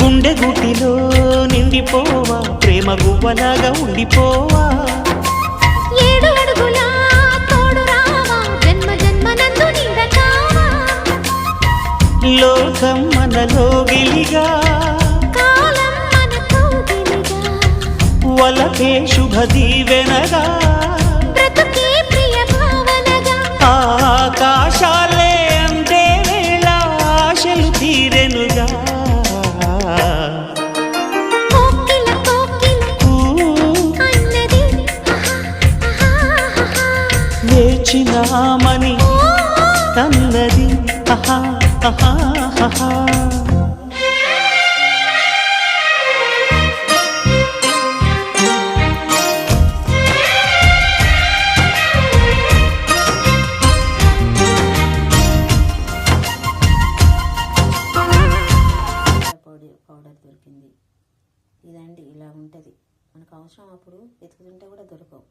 గుండె గుటిలో నిండిపోవా, ప్రేమ గువ్వలాగా ఉండిపోవా. 7 అడుగుల తోడు రావా, జన్మ జన్మనందు నీడ కావా. లోకం మనలో గిలిగా, కాలం మనతో గిలిగా, వలకే శుభ దీవెనగా, బ్రతుకే ప్రియ భావనగా. ఆకాశాలే అందే వేళ ఆశలు తీరెనుగా. కోకిల కోకిల అన్నది లేచినామని అన్నది ఆహా ఆహా ఆహా. పౌడర్ దొరికింది. ఇదండి ఇలా ఉంటుంది. మనకు అవసరం అప్పుడు వెతుకుతుంటే కూడా దొరకవు.